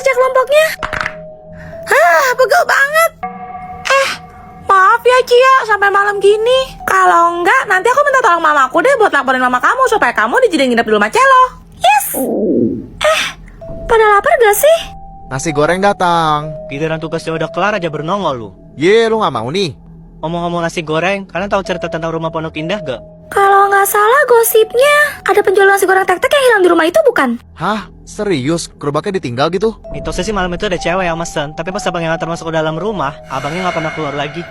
kerja kelompoknya. Pegel banget. Maaf ya Cia, sampai malam gini. Kalau enggak, nanti aku minta tolong mamaku deh buat laporin mama kamu supaya kamu dijadiin nginep di rumah Celo. Yes. Pada lapar gak sih? Nasi goreng datang. Giliran tugasnya udah kelar aja bernongol lu. Ye, lu gak mau nih? Ngomong-ngomong nasi goreng, kalian tahu cerita tentang rumah Pondok Indah gak? Kalau nggak salah gosipnya ada penjual nasi goreng tek-tek yang hilang di rumah itu bukan? Hah? Serius? Gerobaknya ditinggal gitu? Mitosnya sih malam itu ada cewek yang mesen, tapi pas abangnya ngantar masuk ke dalam rumah, abangnya nggak pernah keluar lagi.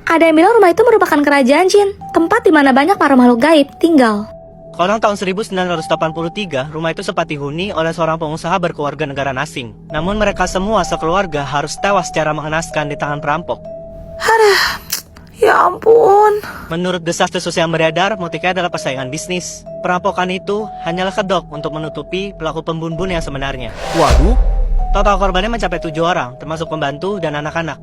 Ada yang bilang rumah itu merupakan kerajaan jin, tempat di mana banyak para makhluk gaib tinggal. Konon tahun 1983, rumah itu sempat dihuni oleh seorang pengusaha berkeluarga negara asing. Namun mereka semua sekeluarga harus tewas secara mengenaskan di tangan perampok. Ya ampun. Menurut desas-desus yang beredar, motifnya adalah persaingan bisnis. Perampokan itu hanyalah kedok untuk menutupi pelaku pembunuh yang sebenarnya. Waduh, Total korbannya mencapai 7 orang, termasuk pembantu dan anak-anak.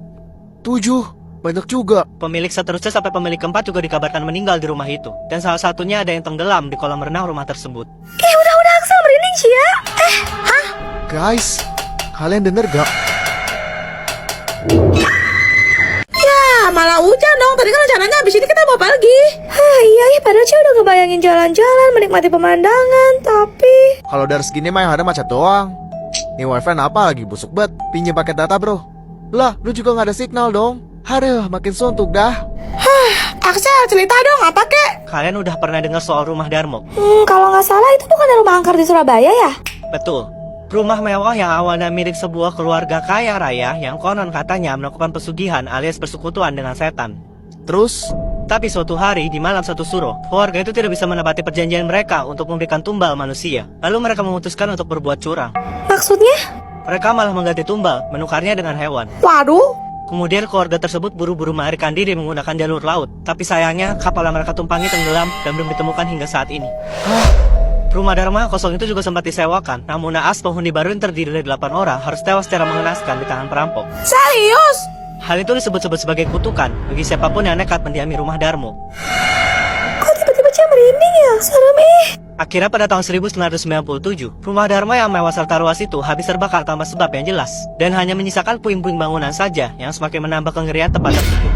7? Banyak juga. Pemilik seterusnya sampai pemilik keempat juga dikabarkan meninggal di rumah itu. Dan salah satunya ada yang tenggelam di kolam renang rumah tersebut. Udah Axel merinding Cia. Guys, kalian denger gak? Malah hujan dong, tadi kan rencananya abis ini kita mau pergi. Iya, padahal Cia udah kebayangin jalan-jalan, menikmati pemandangan, tapi... Kalau dari segini mah yang ada macet doang. Nih wifi apa lagi busuk banget. Pinjam paket data bro. Lah, lu juga gak ada signal dong. Aduh, makin suntuk dah. Axel, cerita dong, apa kek? Kalian udah pernah dengar soal rumah Darmo? Kalau nggak salah itu bukan rumah angker di Surabaya ya? Betul. Rumah mewah yang awalnya milik sebuah keluarga kaya raya yang konon katanya melakukan pesugihan alias persekutuan dengan setan. Terus? Tapi suatu hari di malam satu suro, keluarga itu tidak bisa menepati perjanjian mereka untuk memberikan tumbal manusia. Lalu mereka memutuskan untuk berbuat curang. Maksudnya? Mereka malah mengganti tumbal, menukarnya dengan hewan. Waduh. Kemudian keluarga tersebut buru-buru melarikan diri menggunakan jalur laut. Tapi sayangnya kapal yang mereka tumpangi tenggelam dan belum ditemukan hingga saat ini. Rumah Dharma kosong itu juga sempat disewakan. Namun naas penghuni baru yang terdiri dari 8 orang harus tewas secara mengenaskan di tangan perampok. Serius? Hal itu disebut-sebut sebagai kutukan bagi siapapun yang nekat mendiami rumah Darmo. Kok tiba-tiba Cia merinding ya? Serem Akhirnya pada tahun 1997, rumah Dharma yang mewah serta luas itu habis terbakar tanpa sebab yang jelas. Dan hanya menyisakan puing-puing bangunan saja yang semakin menambah kengerian tempat tersebut.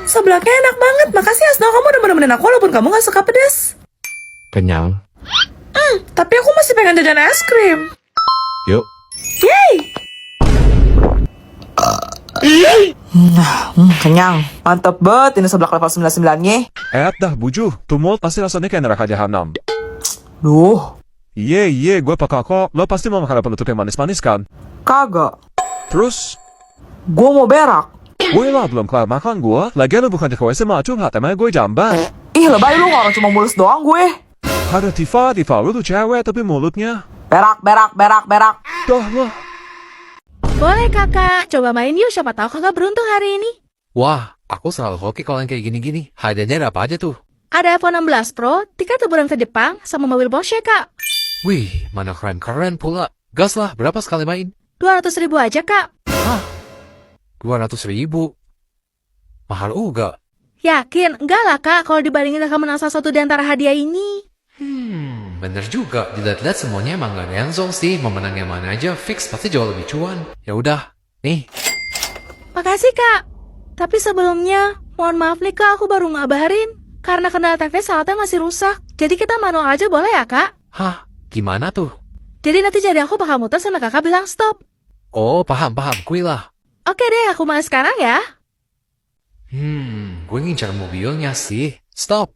Sebelaknya enak banget. Makasih Asno, kamu udah nemenin aku walaupun kamu gak suka pedas. Kenyang? Tapi aku masih pengen jajan es krim. Yuk. Yeay. Kenyang. Mantep banget ini seblak level 99-nya. Dah buju, tuh mall pasti rasanya kayak neraka jahanam. Duh, Iya, gue pakai kok. Lo pasti mau makan penutup yang manis-manis kan? kagak. Terus? Gue mau berak. Gue lah belum kelar makan gue. Lagian lo bukan ke WC mah curhat, emangnya gue jamban. Ih, lebay lu, orang cuma mulus doang gue. Ada Tifa, lu tuh cewek tapi mulutnya. Berak. Dah lah. Boleh kakak, coba main yuk, siapa tahu kakak beruntung hari ini. Wah, aku selalu hoki kalau yang kayak gini-gini. Hadiahnya ada apa aja tuh? Ada iPhone 16 Pro, tiket liburan ke Jepang, sama mobil Porsche kak. Wih, mana keren-keren pula. Gas lah, berapa sekali main? 200.000 aja kak. 200.000. Mahal juga. Yakin? Enggak lah kak, kalau dibandingin kakak menang salah satu di antara hadiah ini. Bener juga. Dilihat-lihat semuanya emang gak nenzong sih. Mau menang yang mana aja, fix pasti jauh lebih cuan. Ya udah, nih. Makasih kak. Tapi sebelumnya, mohon maaf nih kak, aku baru ngabarin. Karena kendala teknis alatnya masih rusak. Jadi kita manual aja boleh ya kak? Hah, gimana tuh? Jadi nanti jadi aku bakal muter sama kakak bilang stop. Oh, paham. Kui lah. Oke deh, aku mulai sekarang ya. Gue ngincar mobilnya sih. Stop.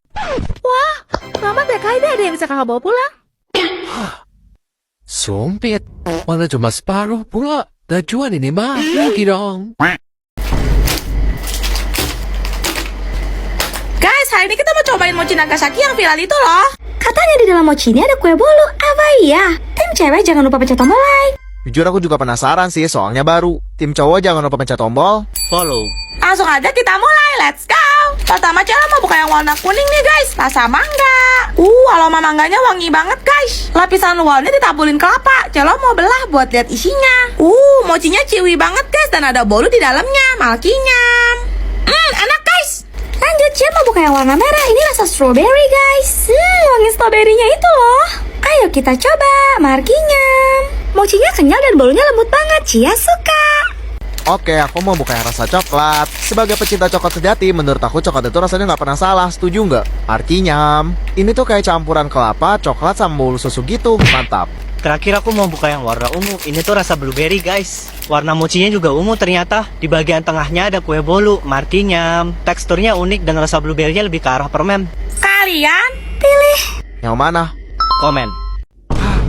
Wah, selamat ya kak, ini ada yang bisa kakak bawa pulang. Sumpit. Mana cuma separuh pula. Dajuan ini mah. Lagi dong. Guys, hari ini kita mau cobain mochi Nagasaki yang viral itu loh. Katanya di dalam mochi ini ada kue bolu. Apa iya? Tim cewek jangan lupa pencet tombol like. Jujur aku juga penasaran sih, soalnya baru. Tim cowok jangan lupa pencet tombol. Follow. Langsung aja kita mulai, let's go. Pertama cara mau buka yang warna kuning nih guys, rasa mangga. Aroma mangganya wangi banget guys. Lapisan luarnya ditabulin kelapa. Celo mau belah buat lihat isinya. Mochinya ciwi banget guys dan ada bolu di dalamnya, malkinyam. Enak guys. Lanjut, Cia mau buka yang warna merah. Ini rasa strawberry guys. Wangi strawberry-nya itu loh. Ayo kita coba marginyam. Mochinya kenyal dan bolunya lembut banget. Cia suka. Oke, aku mau buka yang rasa coklat. Sebagai pecinta coklat sejati, menurut aku coklat itu rasanya nggak pernah salah. Setuju nggak? Markinyam. Ini tuh kayak campuran kelapa, coklat, sama bolu susu gitu. Mantap. Terakhir aku mau buka yang warna ungu. Ini tuh rasa blueberry guys. Warna mochinya juga ungu ternyata. Di bagian tengahnya ada kue bolu, martinyam. Teksturnya unik dan rasa blueberry-nya lebih ke arah permen. Kalian Yang mana? Komen.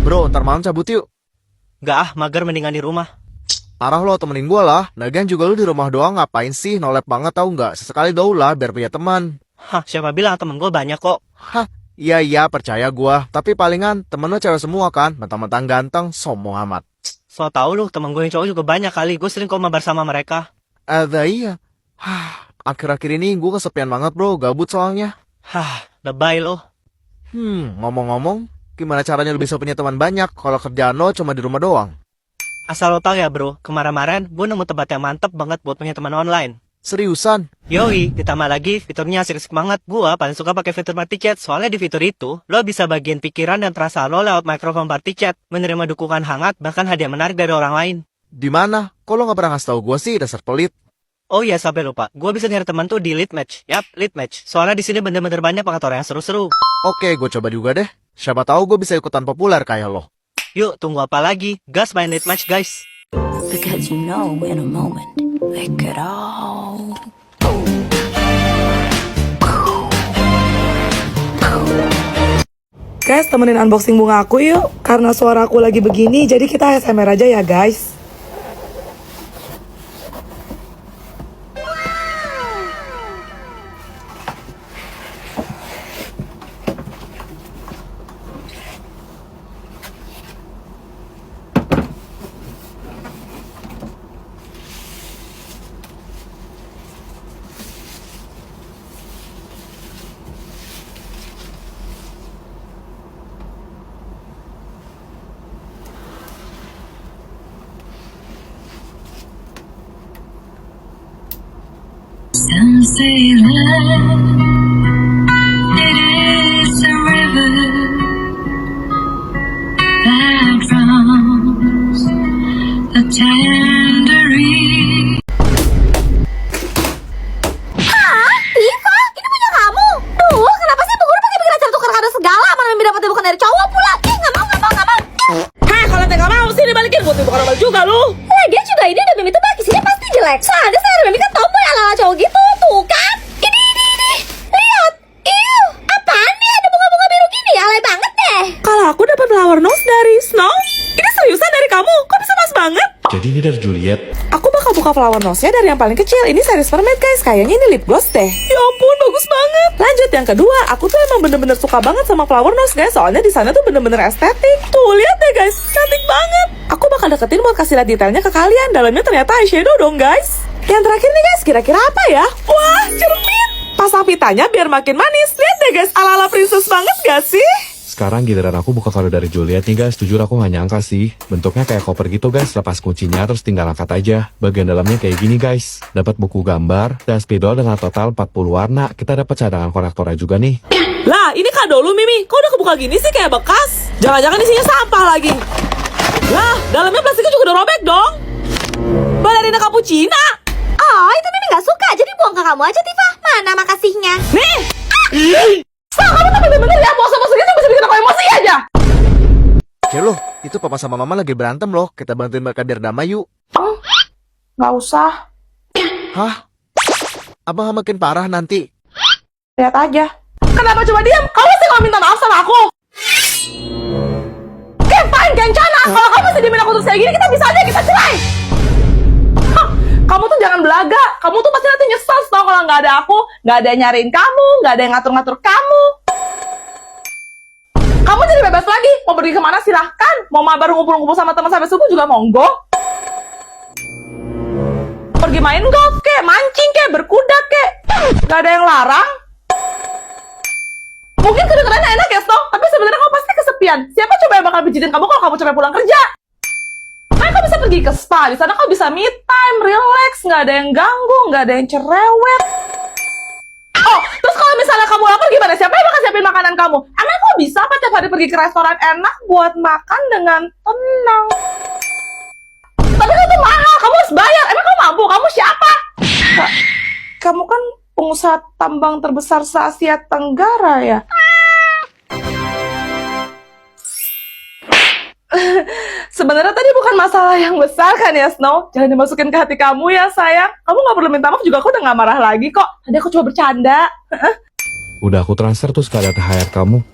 Bro, ntar malam cabut yuk. Gak ah, mager mendingan di rumah. Arah lo temenin gue lah. Lagian juga lu di rumah doang ngapain sih? Nolep banget tau nggak? Sesekali dong lah biar punya teman. Hah, siapa bilang temen gue banyak kok. Hah, iya percaya gue. Tapi palingan temen lo cewek semua kan? Mentang-mentang ganteng, sombong amat. So tau lu, temen gue yang cowok juga banyak kali. Gue sering kok mabar sama mereka. Iya. Akhir-akhir ini gue kesepian banget bro, gabut soalnya. Hah, lebay lo. Ngomong-ngomong, gimana caranya lu bisa punya teman banyak kalau kerjaan lo cuma di rumah doang? Asal lo tau ya bro, kemarin-marin gue nemu tempat yang mantep banget buat punya teman online. Seriusan? Yoi, ditambah lagi fiturnya asik-asik banget. Gua paling suka pakai fitur party chat. Soalnya di fitur itu, lo bisa bagian pikiran dan perasaan lo lewat mikrofon party chat, menerima dukungan hangat, bahkan hadiah menarik dari orang lain. Di mana? Kok lo nggak pernah ngasih tau gue sih, dasar pelit? Oh iya, sampai lupa. Gua bisa nyari teman tuh di lead match. Yap, lead match. Soalnya di sini bener-bener banyak orang yang seru-seru. Oke, gue coba juga deh. Siapa tahu gue bisa ikutan populer kayak lo. Yuk, tunggu apa lagi? Gas main lead match guys. Because you know in a moment they could all Guys, temenin unboxing bunga aku yuk. Karena suara aku lagi begini, jadi kita ASMR aja ya guys. Some say love, it is a river that drowns the tangerine. Tifa, ini punya kamu. Duh, kenapa sih Bu Guru pakai pikiran cari tukar kado segala? Mana yang dapetnya bukan dari cowok pula. Nggak mau. Hah, kalau nggak mau sih dibalikin, gue tuh bukan obat juga lu. Lagian juga ini udah Mimi tuh isinya pasti jelek. Soalnya saya Mimi kan tomboy ala-ala cowok gitu. Tuh kan. Ini. Lihat. Iu. Apaan nih ada bunga-bunga biru gini? Alay banget deh. Kalau aku dapat flower nose dari Snow, ini seriusan dari kamu? Kok bisa pas banget? Jadi ini dari Juliet. Aku bakal buka flower nose-nya dari yang paling kecil. Ini series mermaid guys, kayaknya ini lip gloss deh. Ya ampun, bagus banget. Lanjut yang kedua, aku tuh emang bener-bener suka banget sama flower nose guys. Soalnya di sana tuh bener-bener estetik. Tuh lihat deh guys, cantik banget. Aku bakal deketin buat kasih lihat detailnya ke kalian. Dalamnya ternyata eyeshadow dong guys. Yang terakhir nih guys, kira-kira apa ya? Wah, cermin. Pasang pitanya biar makin manis. Lihat deh guys, ala-ala princess banget gak sih? Sekarang giliran aku buka kado dari Juliet nih guys. Jujur aku gak nyangka sih. Bentuknya kayak koper gitu guys. Lepas kuncinya terus tinggal angkat aja. Bagian dalamnya kayak gini guys. Dapat buku gambar dan spidol dengan total 40 warna. Kita dapat cadangan korektornya juga nih. Lah, ini kado lu Mimi. Kok udah kebuka gini sih kayak bekas? Jangan-jangan isinya sampah lagi. Lah, dalamnya plastiknya juga udah robek dong. Balerina cappuccino. Oh, itu Mimi nggak suka. Jadi buang ke kamu aja, Tifa. Mana makasihnya? Nih. Kamu tuh bener-bener ya, bos-bos gitu bisa bikin aku emosi aja. Oke loh, itu papa sama mama lagi berantem loh. Kita bantuin mereka biar damai yuk. Nggak usah. Hah? Abang makin parah nanti. Lihat aja. Kenapa cuma diam? Kamu sih kalau minta maaf sama aku. Fine, kencana. Kalau kamu masih diemin aku terus kayak gini, kita bisa aja kita cerai. Hah, kamu tuh jangan belaga. Kamu tuh pasti nanti nyesel tau kalau nggak ada aku, nggak ada yang nyariin kamu, nggak ada yang ngatur-ngatur kamu. Kamu jadi bebas lagi. Mau pergi kemana silahkan. Mau mabar ngumpul-ngumpul sama teman sampai subuh juga monggo. Pergi main golf kek, mancing kek, berkuda kek. Nggak ada yang larang. Mungkin kedengerannya enak ya, Snow, tapi sebenarnya kamu pasti kesepian. Siapa coba yang bakal pijitin kamu kalau kamu capek pulang kerja? Kan kamu bisa pergi ke spa, di sana kamu bisa me time, relax, nggak ada yang ganggu, nggak ada yang cerewet. Terus kalau misalnya kamu lapar gimana? Siapa yang bakal siapin makanan kamu? Emang kok bisa apa tiap hari pergi ke restoran enak buat makan dengan tenang? Tapi kan itu mahal, kamu harus bayar. Emang kamu mampu? Kamu siapa? Kamu kan pengusaha tambang terbesar se-Asia Tenggara ya? Sebenarnya tadi bukan masalah yang besar kan ya, Snow? Jangan dimasukin ke hati kamu ya, sayang. Kamu gak perlu minta maaf juga, aku udah gak marah lagi kok. Tadi aku cuma bercanda. Udah aku transfer tuh sekalian THR kamu.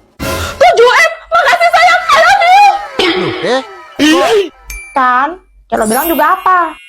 7M, makasih sayang, I love you! Loh, Kan, kalau bilang juga apa?